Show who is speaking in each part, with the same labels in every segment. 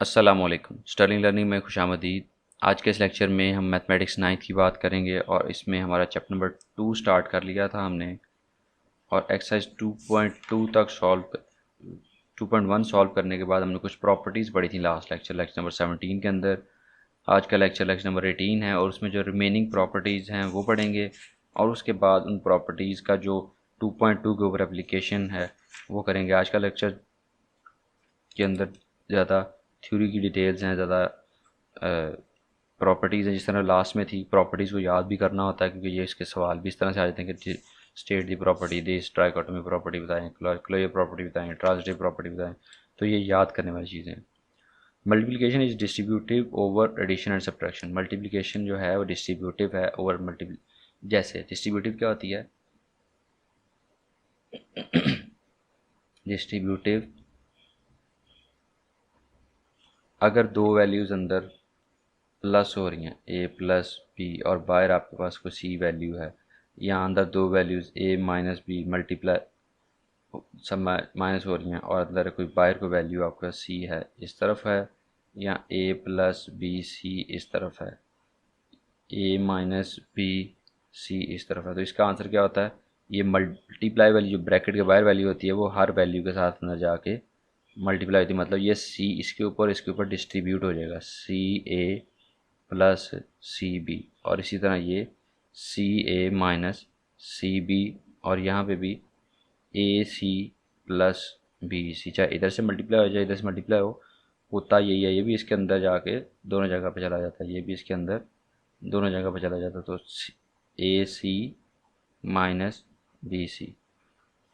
Speaker 1: अस्सलामुअलैकुम। Stirling learning में खुशामदीद। आज के इस लेक्चर में हम मैथमेटिक्स 9th की बात करेंगे और इसमें हमारा चैप्टर नंबर 2 स्टार्ट कर लिया था हमने और एक्सरसाइज 2.2 तक 2.1 सॉल्व करने के बाद हमने कुछ प्रॉपर्टीज़ पढ़ी थी लास्ट लेक्चर नंबर 17 के अंदर। आज का लेक्चर नंबर 18 है और उसमें जो रिमेनिंग प्रॉपर्टीज़ हैं वो पढ़ेंगे और उसके बाद उन प्रॉपर्टीज़ का जो 2.2 के ऊपर एप्लीकेशन है वो करेंगे। आज का लेक्चर के अंदर ज़्यादा थ्योरी की डिटेल्स हैं, ज़्यादा प्रॉपर्टीज़ हैं। जिस तरह लास्ट में थी प्रॉपर्टीज़ को याद भी करना होता है क्योंकि ये इसके सवाल भी इस तरह से आ जाते हैं कि state the property this, trichotomy property बताएं, क्लोजर प्रॉपर्टी बताएं, ट्रांजिटिव प्रॉपर्टी बताएं। तो ये याद करने वाली चीज़ें हैं। Multiplication is distributive over addition and subtraction. Multiplication जो है वो डिस्ट्रीब्यूटिव है ओवर जैसे डिस्ट्रीब्यूटिव क्या होती है? डिस्ट्रीब्यूटिव अगर दो वैल्यूज़ अंदर प्लस हो रही हैं ए प्लस बी और बाहर आपके पास कोई सी वैल्यू है, यहाँ अंदर दो वैल्यूज़ ए माइनस बी मल्टीप्लाई सब माइनस हो रही हैं और अंदर कोई बाहर कोई वैल्यू आपके पास सी है इस तरफ है, या ए प्लस बी सी इस तरफ है, ए माइनस बी सी इस तरफ है। तो इसका आंसर क्या होता है? ये मल्टीप्लाई वाली जो ब्रैकेट के बाहर वैल्यू होती है वो हर वैल्यू के साथ अंदर जाके मल्टीप्लाई होती है, मतलब ये सी इसके ऊपर डिस्ट्रीब्यूट हो जाएगा, सी ए प्लस सी बी, और इसी तरह ये सी ए माइनस सी बी, और यहाँ पे भी ए सी प्लस बी सी, चाहे इधर से मल्टीप्लाई हो जाए इधर से मल्टीप्लाई होता यही है। ये भी इसके अंदर जाके दोनों जगह पे चला जाता है, ये भी इसके अंदर दोनों जगह पे चला जाता है। तो ए सी माइनस बी सी,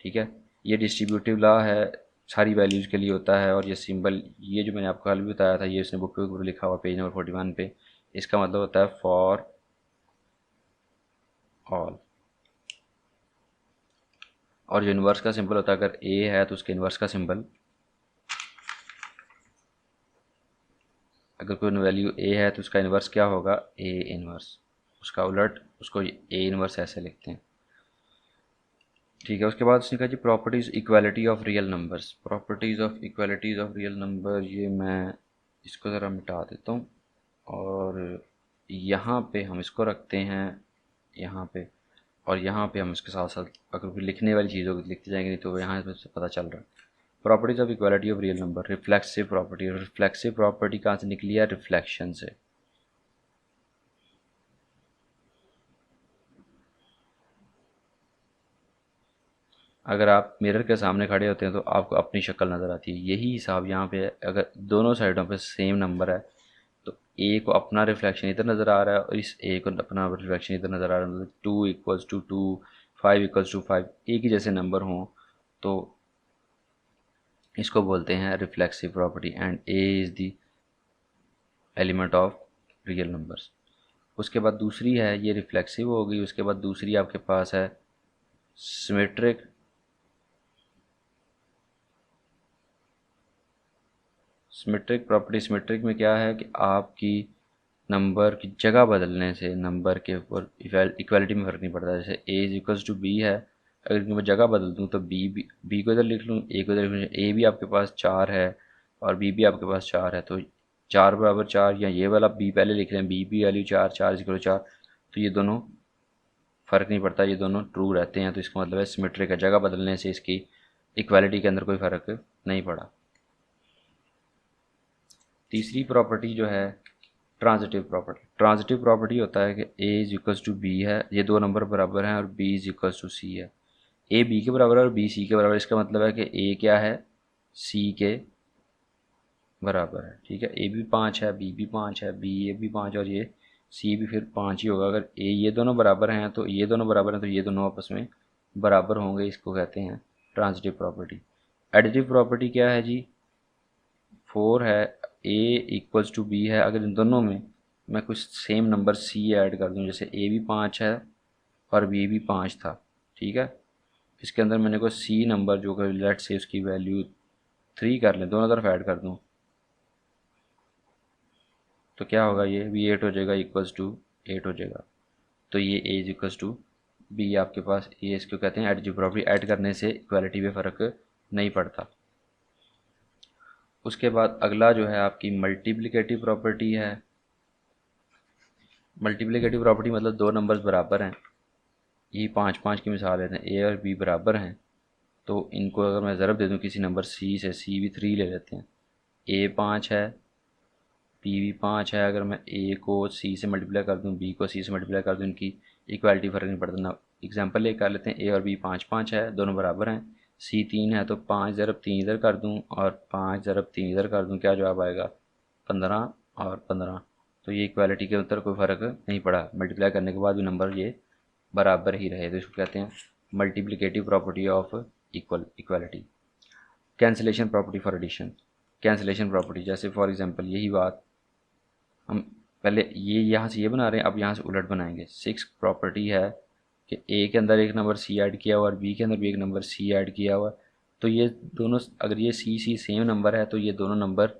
Speaker 1: ठीक है। ये डिस्ट्रीब्यूटिव लॉ है, सारी वैल्यूज़ के लिए होता है। और ये सिंबल, ये जो मैंने आपको कल भी बताया था, ये इसने बुक के ऊपर लिखा हुआ पेज नंबर 41 पे, इसका मतलब होता है फॉर ऑल। और जो इन्वर्स का सिंबल होता है, अगर ए है तो उसके इन्वर्स का सिंबल, अगर कोई वैल्यू ए है तो उसका इन्वर्स क्या होगा? A inverse. उसका उलट उसको ए इन्वर्स ऐसे लिखते हैं, ठीक है। उसके बाद उसने कहा जी properties equality of real numbers. Properties of real number, ये मैं इसको ज़रा मिटा देता हूँ और यहाँ पे हम इसको रखते हैं यहाँ पे, और यहाँ पे हम इसके साथ साथ अगर कोई लिखने वाली चीज़ों को लिखते जाएंगे नहीं तो यहाँ से पता चल रहा है। Properties of equality of real number. Reflexive property. Reflexive property कहाँ से निकली है? रिफ्लेक्शन से। अगर आप मिरर के सामने खड़े होते हैं तो आपको अपनी शक्ल नज़र आती है, यही हिसाब यहाँ पे है। अगर दोनों साइडों पे सेम नंबर है तो ए को अपना रिफ्लेक्शन इधर नज़र आ रहा है और इस ए को अपना रिफ्लेक्शन इधर नज़र आ रहा है, मतलब 2 = 2 5 = 5 एक ही जैसे नंबर हों तो इसको बोलते हैं reflexive property. And A is the element of real numbers. उसके बाद दूसरी है, ये रिफ्लेक्सिव हो गई। उसके बाद दूसरी आपके पास है सिमेट्रिक। Symmetric property. सिमेट्रिक में क्या है कि आपकी नंबर की जगह बदलने से नंबर के ऊपर इक्वालिटी में फ़र्क नहीं पड़ता। जैसे ए इज इक्वल्स टू बी है, अगर मैं जगह बदल दूँ तो बी को इधर लिख लूँ, ए को इधर लिख लूँ। ए भी आपके पास 4 है और बी भी आपके पास 4 है, तो 4 बराबर 4, या ये वाला बी पहले लिख रहे हैं, बी वैल्यू 4, 4 = 4, तो ये दोनों फ़र्क नहीं पड़ता, ये दोनों ट्रू रहते हैं। तो इसका मतलब है सिमेट्रिक है, जगह बदलने से इसकी इक्वालिटी के अंदर कोई फ़र्क नहीं पड़ा। तीसरी प्रॉपर्टी जो है ट्रांजिटिव प्रॉपर्टी। ट्रांजिटिव प्रॉपर्टी होता है कि A is equals to B है, ये दो नंबर बराबर हैं और B is equals to C है। ए बी के बराबर है और बी सी के बराबर है, इसका मतलब है कि ए क्या है? सी के बराबर है, ठीक है। ए भी 5 है, बी भी 5 है, बी ए भी 5 और ये सी भी फिर 5 ही होगा। अगर ए ये दोनों बराबर हैं तो ये दोनों बराबर हैं तो ये दोनों आपस में बराबर होंगे, इसको कहते हैं ट्रांजिटिव प्रॉपर्टी। एडिटिव प्रॉपर्टी क्या है जी? 4 है, ए इक्वल्स टू बी है, अगर इन दोनों में मैं कुछ सेम नंबर सी ऐड कर दूं, जैसे ए भी 5 है और बी भी 5 था, ठीक है। इसके अंदर मैंने कोई सी नंबर जो कि लेट से उसकी वैल्यू 3 कर लें, दोनों तरफ ऐड कर दूं तो क्या होगा? ये भी 8 हो जाएगा, इक्वल्स टू 8 हो जाएगा। तो ये ए इज इक्वल्स टू बी आपके पास, ये इसको कहते हैं एडिटिव प्रॉपर्टी। ऐड करने से इक्वालिटी पे फ़र्क नहीं पड़ता। उसके बाद अगला जो है आपकी मल्टीप्लिकेटिव प्रॉपर्टी है। मल्टीप्लिकेटिव प्रॉपर्टी मतलब दो नंबर्स बराबर हैं, ये 5 5 की मिसाल लेते हैं, ए और बी बराबर हैं, तो इनको अगर मैं ज़रब दे दूँ किसी नंबर सी से, सी भी 3 ले लेते हैं, ए 5 है, बी भी 5 है, अगर मैं ए को सी से मल्टीप्लाई कर दूँ, बी को सी से मल्टीप्लाई कर दूँ, इनकी इक्वालिटी फ़र्क नहीं पड़ता ना। एग्जाम्पल ले कर लेते हैं, ए और बी 5 5 है, दोनों बराबर हैं, सी 3 है, तो 5 ज़रब 3 इधर कर दूँ और 5 ज़रब 3 इधर कर दूँ, क्या जवाब आएगा? 15 और 15। तो ये इक्वालिटी के अंदर कोई फ़र्क नहीं पड़ा, मल्टीप्लाई करने के बाद भी नंबर ये बराबर ही रहे, तो इसको कहते हैं multiplicative property of equality. Cancellation property for addition. Cancellation property जैसे फॉर एग्जांपल यही बात हम पहले ये यहाँ से ये बना रहे हैं, अब यहाँ से उलट बनाएंगे। 6 प्रॉपर्टी है कि ए के अंदर एक नंबर सी ऐड किया हुआ और बी के अंदर भी एक नंबर सी ऐड किया हुआ, तो ये दोनों अगर ये सी सी सेम नंबर है तो ये दोनों नंबर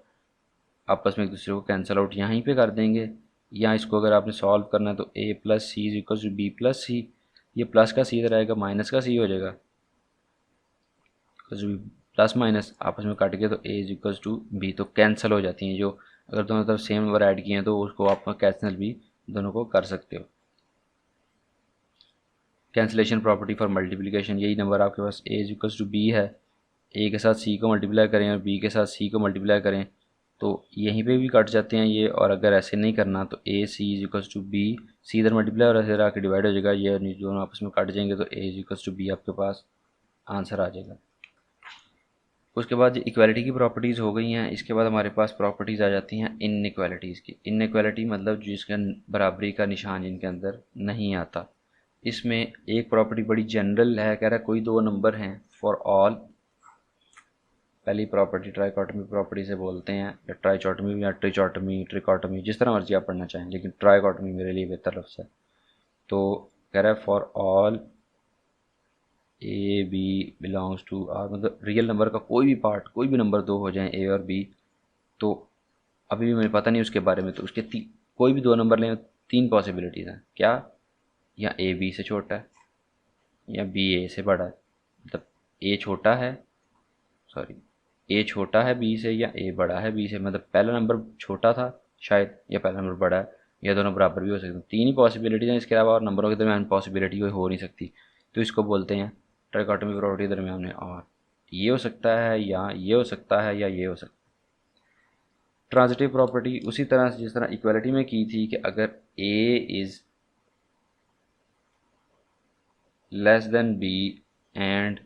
Speaker 1: आपस में एक दूसरे को कैंसिल आउट यहीं पे कर देंगे। या इसको अगर आपने सॉल्व करना है तो A plus C is equal to B plus C, ये प्लस का सी इधर आएगा, माइनस का सी हो जाएगा, प्लस माइनस आपस में काट के तो ए इज इक्वल टू बी, तो कैंसिल हो जाती हैं। जो अगर दोनों तरफ सेम नंबर ऐड किए हैं तो उसको आप कैंसिल भी दोनों को कर सकते हो। कैंसिलेशन प्रॉपर्टी फॉर मल्टीप्लिकेशन, यही नंबर आपके पास ए इज इक्वल टू बी है, ए के साथ सी को मल्टीप्लाई करें और बी के साथ सी को मल्टीप्लाई करें तो यहीं पे भी कट जाते हैं ये, और अगर ऐसे नहीं करना तो ए सी इज इक्वल टू बी, सी इधर मल्टीप्लाई और ऐसे आके डिवाइड हो जाएगा, ये दोनों आपस में कट जाएंगे तो ए इज इक्वल टू बी आपके पास आंसर आ जाएगा। उसके बाद इक्वालिटी की प्रॉपर्टीज़ हो गई हैं, इसके बाद हमारे पास प्रॉपर्टीज़ आ जाती हैं इनइक्वालिटीज़ की। इनइक्वालिटी मतलब जिसका बराबरी का निशान जिनके अंदर नहीं आता। इसमें एक प्रॉपर्टी बड़ी जनरल है, कह रहा है कोई दो नंबर हैं फॉर ऑल। पहली प्रॉपर्टी ट्राइकोटमी प्रॉपर्टी से बोलते हैं, या ट्राइचोटमी या ट्रिचोटमी ट्रिकोटमी, जिस तरह मर्जी आप पढ़ना चाहें, लेकिन ट्राइकोटमी मेरे लिए बेहतर लफ्ज़ है। तो कह रहा है for all A B belongs to R, मतलब रियल नंबर का कोई भी पार्ट, कोई भी नंबर दो हो जाएं ए और बी, तो अभी भी मुझे पता नहीं उसके बारे में, तो उसके कोई भी दो नंबर लें, तीन पॉसिबिलिटीज़ हैं, क्या? या ए बी से छोटा है या बी ए से बड़ा है, मतलब ए छोटा है, सॉरी ए छोटा है बी से या ए बड़ा है बी से, मतलब पहला नंबर छोटा था शायद या पहला नंबर बड़ा है, या दोनों बराबर भी हो सकते हैं। तीन ही पॉसिबिलिटीज़ हैं, इसके अलावा और नंबरों के दरमियान पॉसिबिलिटी कोई हो नहीं सकती, तो इसको बोलते हैं ट्राइकोटमी प्रॉपर्टी दरमियान में, और ये हो सकता है या ये हो सकता है या ये हो सकता है। ट्रांजिटिव प्रॉपर्टी उसी तरह से जिस तरह इक्वालिटी में की थी कि अगर A is less than B and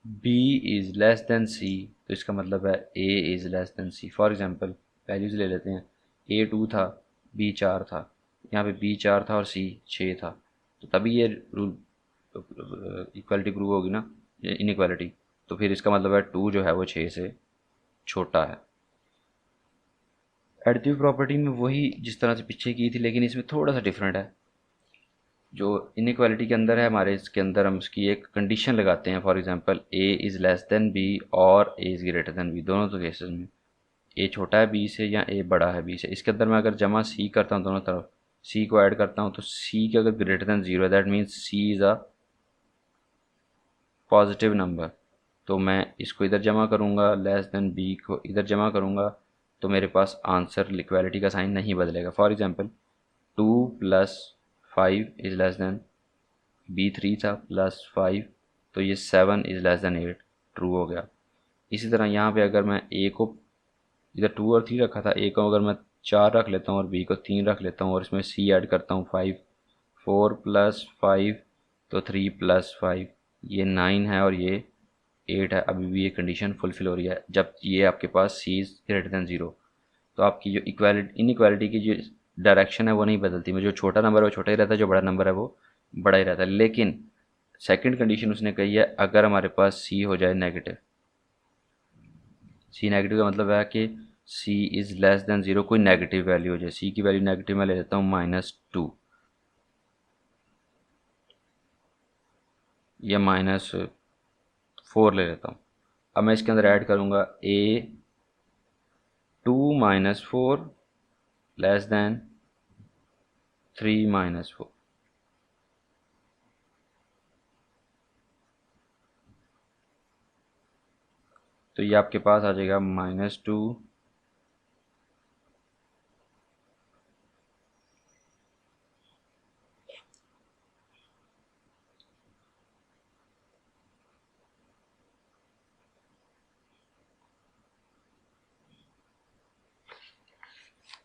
Speaker 1: B is less than C, तो इसका मतलब है A is less than C. For example values ले लेते हैं, ए 2 था, बी 4 था, यहाँ पे बी 4 था और सी 6 था, तो तभी ये रूल इक्वालिटी प्रूव होगी ना, इनइक्वालिटी। तो फिर इसका मतलब है 2 जो है वो 6 से छोटा है। एडिटिव प्रॉपर्टी में वही जिस तरह से पीछे की थी, लेकिन इसमें थोड़ा सा डिफरेंट है। जो इनइक्वालिटी के अंदर है हमारे, इसके अंदर हम उसकी एक कंडीशन लगाते हैं। For example A is less than B और A is greater than B, दोनों तो केसेस में ए छोटा है बी से या ए बड़ा है बी से। इसके अंदर मैं अगर जमा सी करता हूँ दोनों तरफ, सी को ऐड करता हूँ, तो सी के अगर ग्रेटर देन ज़ीरो है that means C is a positive number, तो मैं इसको इधर जमा करूँगा, लेस देन बी को इधर जमा करूँगा, तो मेरे पास आंसर इक्वालिटी का साइन नहीं बदलेगा। For example 2 plus 5 is less than B 3 था प्लस 5, तो ये 7 इज़ लेस देन 8 ट्रू हो गया। इसी तरह यहाँ पे अगर मैं ए को इधर 2 और 3 रखा था, ए को अगर मैं 4 रख लेता हूँ और बी को 3 रख लेता हूँ और इसमें सी ऐड करता हूँ 5, 4 प्लस 5 तो 3 प्लस 5, ये 9 है और ये 8 है। अभी भी ये कंडीशन फुलफिल हो रही है जब ये आपके पास सी इज़ ग्रेटर देन ज़ीरो। तो आपकी जो इनइक्वालिटी की जो डायरेक्शन है वो नहीं बदलती, जो छोटा नंबर है वो छोटा ही रहता है, जो बड़ा नंबर है वो बड़ा ही रहता है। लेकिन सेकंड कंडीशन उसने कही है, अगर हमारे पास सी हो जाए नेगेटिव। सी नेगेटिव का मतलब है कि सी इज़ लेस देन ज़ीरो, कोई नेगेटिव वैल्यू हो जाए। सी की वैल्यू नेगेटिव मैं ले लेता हूँ -2 या -4 ले लेता हूँ। अब मैं इसके अंदर ऐड करूँगा ए 2 - 4 लेस देन 3 - 4। तो ये आपके पास आ जाएगा -2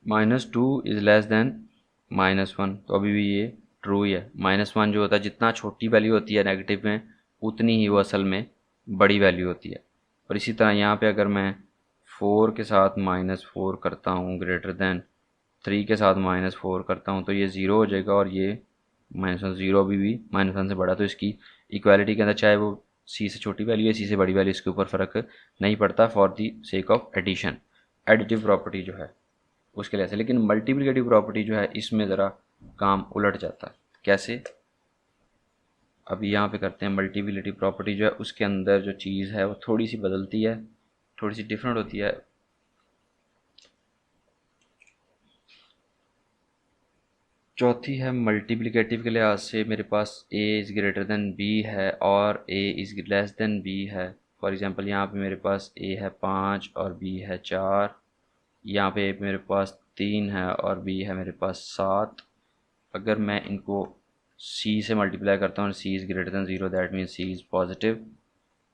Speaker 1: -2 इज़ लेस देन -1। तो अभी भी ये ट्रू ही है। -1 जो होता है, जितना छोटी वैल्यू होती है नेगेटिव में, उतनी ही वो असल में बड़ी वैल्यू होती है। और इसी तरह यहाँ पे अगर मैं 4 के साथ -4 करता हूँ ग्रेटर देन 3 के साथ -4 करता हूँ, तो ये ज़ीरो हो जाएगा और ये -1 ज़ीरो भी -1 से बड़ा। तो इसकी इक्वालिटी के अंदर चाहे वो सी से छोटी वैल्यू है, सी से बड़ी वैल्यू, इसके ऊपर फ़र्क नहीं पड़ता for the sake of addition. Additive property जो है उसके लिए से। लेकिन मल्टीप्लिकेटिव प्रॉपर्टी जो है, इसमें ज़रा काम उलट जाता है। कैसे? अभी यहाँ पे करते हैं। मल्टीप्लिकेटिव प्रॉपर्टी जो है उसके अंदर जो चीज़ है वो थोड़ी सी बदलती है, थोड़ी सी डिफरेंट होती है। चौथी है मल्टीप्लिकेटिव के लिहाज से मेरे पास a is greater then b है और a is less then b है। फॉर एग्ज़ाम्पल यहाँ पे मेरे पास a है 5 और b है 4। यहाँ पे मेरे पास 3 है और b है मेरे पास 7। अगर मैं इनको c से मल्टीप्लाई करता हूँ, c is greater then 0, that means c is positive.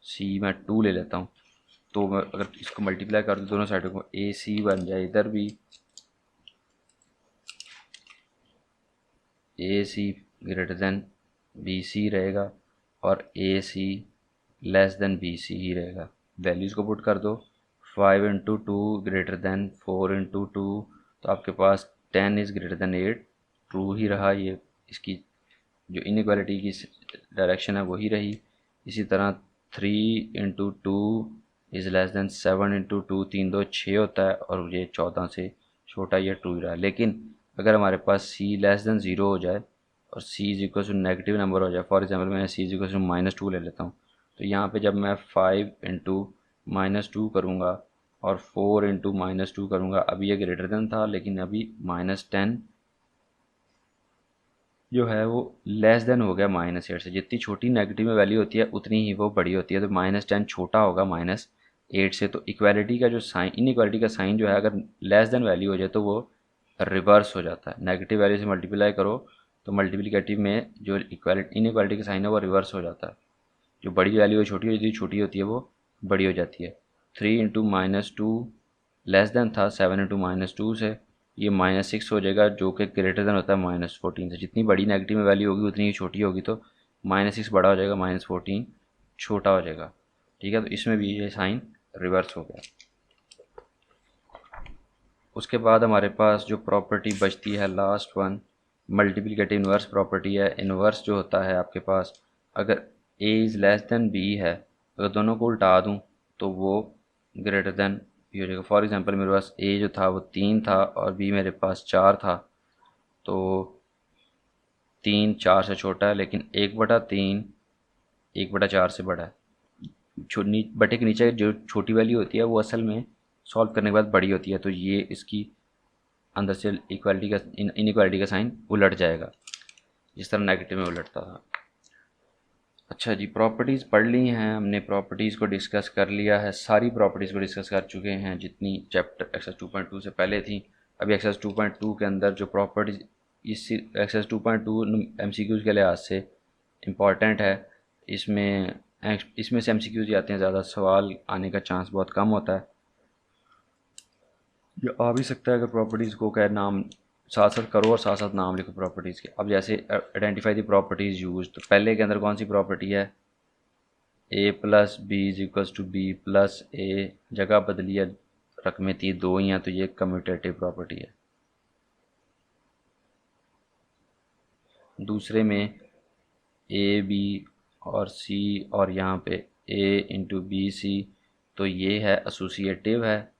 Speaker 1: c मैं 2 ले लेता हूँ, तो मैं अगर इसको मल्टीप्लाई कर दूँ दोनों साइडों को, ए सी बन जाए इधर भी ए सी ग्रेटर देन बी सी रहेगा और ए सी लेस देन बी सी ही रहेगा। वैल्यूज़ को पुट कर दो। 5 into two greater than 4 into two, तो आपके पास 10 इज़ ग्रेटर देन 8, ट्रू ही रहा। ये इसकी जो इनइक्वालिटी की डायरेक्शन है वही रही। इसी तरह 3 into two is less then 7 into two, 3 2 6 होता है और ये 14 से छोटा, ये ट्रू ही रहा। लेकिन अगर हमारे पास c लेस देन 0 हो जाए और c is equal to negative number हो जाए, फॉर एग्जांपल मैं c इज इक्वल टू -2 ले लेता हूँ, तो यहाँ पे जब मैं 5 इंटू -2 करूँगा और 4 इंटू -2 करूँगा, अभी ये ग्रेटर देन था लेकिन अभी -10 जो है वो लेस देन हो गया -8 से। जितनी छोटी नेगेटिव में वैल्यू होती है उतनी ही वो बड़ी होती है। तो -10 छोटा होगा -8 से। तो इक्वालिटी का जो साइन, इनइक्वालिटी का साइन जो है, अगर लेस देन वैल्यू हो जाए तो वो रिवर्स हो जाता है। नेगेटिव वैल्यू से मल्टीप्लाई करो तो मल्टीप्लिकेटिव में जो इक्वालिटी इनइक्वालिटी का साइन है वो रिवर्स हो जाता है। जो बड़ी वैल्यू है छोटी होती है वो बड़ी हो जाती है। 3 इंटू -2 लेस देन था 7 इंटू -2 से, ये -6 हो जाएगा जो कि ग्रेटर देन होता है -14 से। जितनी बड़ी नेगेटिव में वैल्यू होगी उतनी ही छोटी होगी, तो -6 बड़ा हो जाएगा, -14 छोटा हो जाएगा। ठीक है, तो इसमें भी ये साइन रिवर्स हो गया। उसके बाद हमारे पास जो प्रॉपर्टी बचती है last one, multiplicative inverse property है। इन्वर्स जो होता है आपके पास, अगर a is less then b है, अगर दोनों को उल्टा दूँ तो वो ग्रेटर देन b हो जाएगा। फॉर एग्जांपल मेरे पास a जो था वो 3 था और b मेरे पास 4 था, तो 3 4 से छोटा है, लेकिन 1/3 1/4 से बड़ा है। बटे के नीचे जो छोटी वैल्यू होती है वो असल में सॉल्व करने के बाद बड़ी होती है, तो ये इसकी अंदर से इक्वालिटी का इनइक्वालिटी का साइन उलट जाएगा, जिस तरह नेगेटिव में उलटता था। अच्छा जी, प्रॉपर्टीज़ पढ़ ली हैं हमने, प्रॉपर्टीज़ को डिस्कस कर लिया है, सारी प्रॉपर्टीज़ को डिस्कस कर चुके हैं जितनी चैप्टर एक्सरसाइज 2.2 से पहले थी। अभी एक्सरसाइज 2.2 के अंदर जो प्रॉपर्टीज़, इस एक्सरसाइज 2.2 MCQs के लिहाज से इम्पॉर्टेंट है। इसमें इसमें से MCQs आते हैं, ज़्यादा सवाल आने का चांस बहुत कम होता है। ये आ भी सकता है अगर प्रॉपर्टीज़ को क्या नाम साथ साथ करो और साथ साथ नाम लिखो प्रॉपर्टीज़ के। अब जैसे आइडेंटिफाई द प्रॉपर्टीज़ यूज, तो पहले के अंदर कौन सी प्रॉपर्टी है, a plus B is equals to B plus A, जगह बदली है, रकमें थी 2 ही हैं, तो ये कम्यूटेटिव प्रॉपर्टी है। दूसरे में ए बी और सी और यहाँ पे a इंटू बी सी, तो ये है एसोसिएटिव है।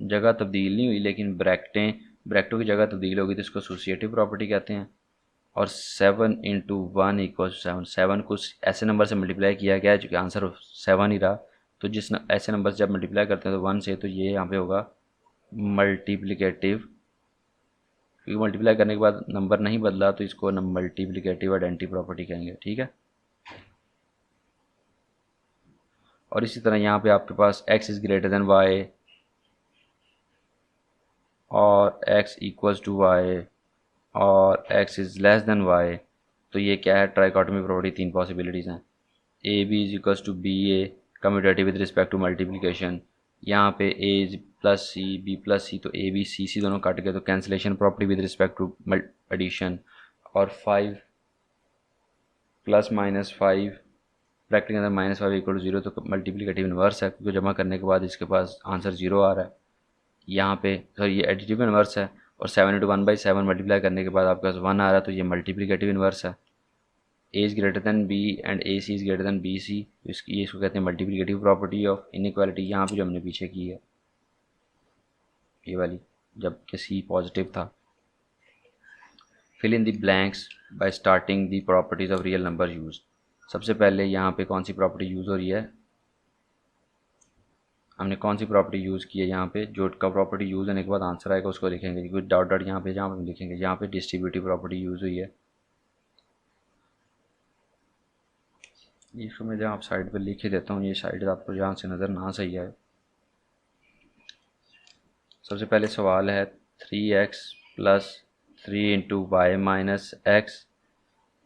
Speaker 1: जगह तब्दील नहीं हुई लेकिन ब्रैकेटों की जगह तब्दील होगी, तो इसको एसोसिएटिव प्रॉपर्टी कहते हैं। और 7 इंटू 1 इक्वल 7, 7 को ऐसे नंबर से मल्टीप्लाई किया गया है जो कि आंसर 7 ही रहा। तो जिस ऐसे नंबर से जब मल्टीप्लाई करते हैं तो 1 से, तो ये यहाँ पे होगा मल्टीप्लिकेटिव, क्योंकि मल्टीप्लाई करने के बाद नंबर नहीं बदला तो इसको मल्टीप्लिकेटिव आइडेंटिटी प्रॉपर्टी कहेंगे। ठीक है। और इसी तरह यहाँ पे आपके पास x is greater then y और x इक्वल्स टू y और x is less then y। तो ये क्या है, ट्राइकोटोमी प्रॉपर्टी, तीन पॉसिबिलिटीज़ हैं। A B is equals to B A commutative with respect to multiplication. यहाँ पे A is plus C B plus C, तो ए बी सी सी दोनों कट गए, तो cancellation property with respect to addition. और 5 plus minus 5 bracket के अंदर -5 equal to 0, तो मल्टीप्लिकेटिव इन्वर्स है क्योंकि जमा करने के बाद इसके पास आंसर 0 आ रहा है। यहाँ पे सॉरी ये एडिटिव इन्वर्स है, और 7 इंटू 1/7 मल्टीप्लाई करने के बाद आपके पास 1 आ रहा है, तो ये मल्टीप्लिकेटिव इन्वर्स है। A is greater than B and A C is greater than B C, इसको कहते हैं मल्टीप्लिकेटिव प्रॉपर्टी ऑफ इनइक्वालिटी। यहाँ पे जो हमने पीछे की है ये वाली, जब कि सी पॉजिटिव था। Fill in the blanks by starting the properties of real number use. सबसे पहले यहाँ पे कौन सी प्रॉपर्टी यूज़ हो रही है, हमने कौन सी प्रॉपर्टी यूज़ की है यहाँ पे, जो का प्रॉपर्टी यूज़ होने के बाद आंसर आएगा उसको लिखेंगे, कुछ डॉट डॉट यहाँ पे जहाँ पे लिखेंगे, यहाँ पे डिस्ट्रीब्यूटिव प्रॉपर्टी यूज़ हुई है। इसको मैं जहाँ आप साइड पर लिख ही देता हूँ, ये साइड आपको जहाँ से नज़र ना सही आए। सबसे पहले सवाल है 3x plus 3 into Y minus X.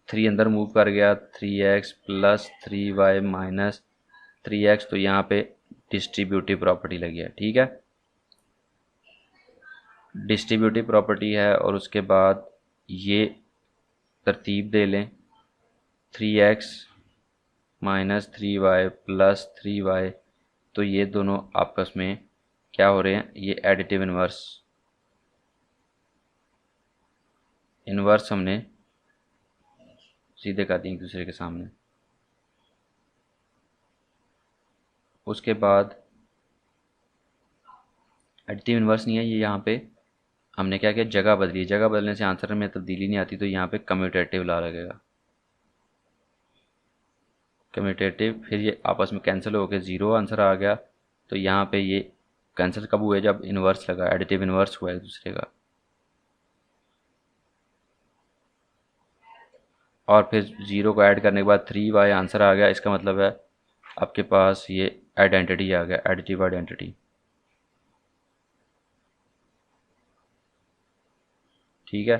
Speaker 1: 3 अंदर मूव कर गया, 3x plus 3y minus 3x, तो यहाँ पे डिस्ट्रीब्यूटिव प्रॉपर्टी लगी है। ठीक है, डिस्ट्रीब्यूटिव प्रॉपर्टी है, और उसके बाद ये तरतीब दे लें, 3x minus 3y plus 3y, तो ये दोनों आपस में क्या हो रहे हैं, ये एडिटिव इन्वर्स हमने सीधे कर दिए एक दूसरे के सामने। उसके बाद एडिटिव इन्वर्स नहीं है ये, यहाँ पे हमने क्या किया, जगह बदली। जगह बदलने से आंसर में तब्दीली नहीं आती, तो यहाँ पे कम्यूटेटिव ला लगेगा, कम्यूटेटिव। फिर ये आपस में कैंसिल हो गया, 0 आंसर आ गया। तो यहाँ पे ये कैंसिल कब हुए, जब इन्वर्स लगा, एडिटिव इन्वर्स हुआ एक दूसरे का। और फिर 0 को ऐड करने के बाद 3y आंसर आ गया, इसका मतलब है आपके पास ये आइडेंटिटी आ गया, एडिटिव आइडेंटिटी। ठीक है,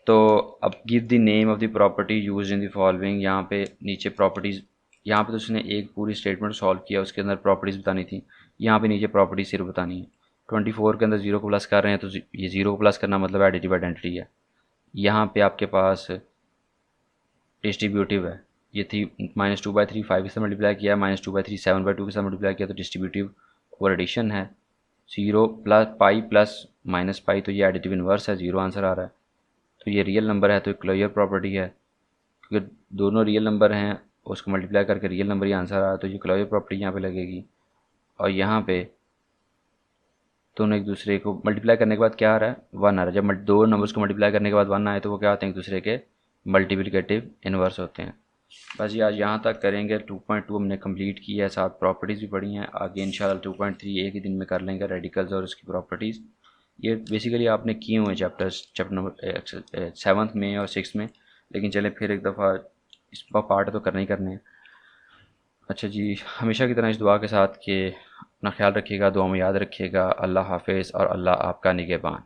Speaker 1: तो अब give the name of the property use in the following. यहाँ पे नीचे प्रॉपर्टीज़, यहाँ पे तो उसने एक पूरी स्टेटमेंट सॉल्व किया, उसके अंदर प्रॉपर्टीज़ बतानी थी, यहाँ पे नीचे प्रॉपर्टी सिर्फ बतानी है। 24 के अंदर 0 को प्लस कर रहे हैं, तो ये 0 को प्लस करना मतलब एडिटिव आइडेंटिटी है। यहाँ पे आपके पास डिस्ट्रीब्यूटिव है, ये थी -2/3 5 के साथ मल्टीप्लाई किया, -2/3 7/2 के साथ मल्टीप्लाई किया, तो डिस्ट्रीब्यूटिव और एडिशन है। 0 plus pi plus minus pi, तो ये एडिटिव इन्वर्स है, 0 आंसर आ रहा है। तो ये रियल नंबर है, तो एक क्लोजर प्रॉपर्टी है, क्योंकि दोनों रियल नंबर हैं, उसको मल्टीप्लाई करके रियल नंबर ही आंसर आ रहा है, तो ये क्लोजर प्रॉपर्टी यहाँ पे लगेगी। और यहाँ पे दोनों एक दूसरे को मल्टीप्लाई करने के बाद क्या आ रहा है, 1 आ रहा है। जब दो नंबर्स को मल्टीप्लाई करने के बाद 1 आए, तो वो क्या होते हैं, एक दूसरे के मल्टीप्लिकेटिव इन्वर्स होते हैं। बस ये आज यहाँ तक करेंगे। 2.2 हमने कंप्लीट किया है, साथ प्रॉपर्टीज़ भी पढ़ी हैं। आगे इंशाल्लाह 2.3 एक ही दिन में कर लेंगे, रेडिकल्स और उसकी प्रॉपर्टीज़। ये बेसिकली आपने किए हुए हैं चैप्टर नंबर 7th में और 6th में, लेकिन चलें फिर एक दफ़ा इस पार्ट तो करने ही करने हैं। अच्छा जी, हमेशा की तरह इस दुआ के साथ कि अपना ख्याल रखिएगा, दुआ में याद रखिएगा। अल्लाह हाफिज़ और अल्लाह आपका निगहबान।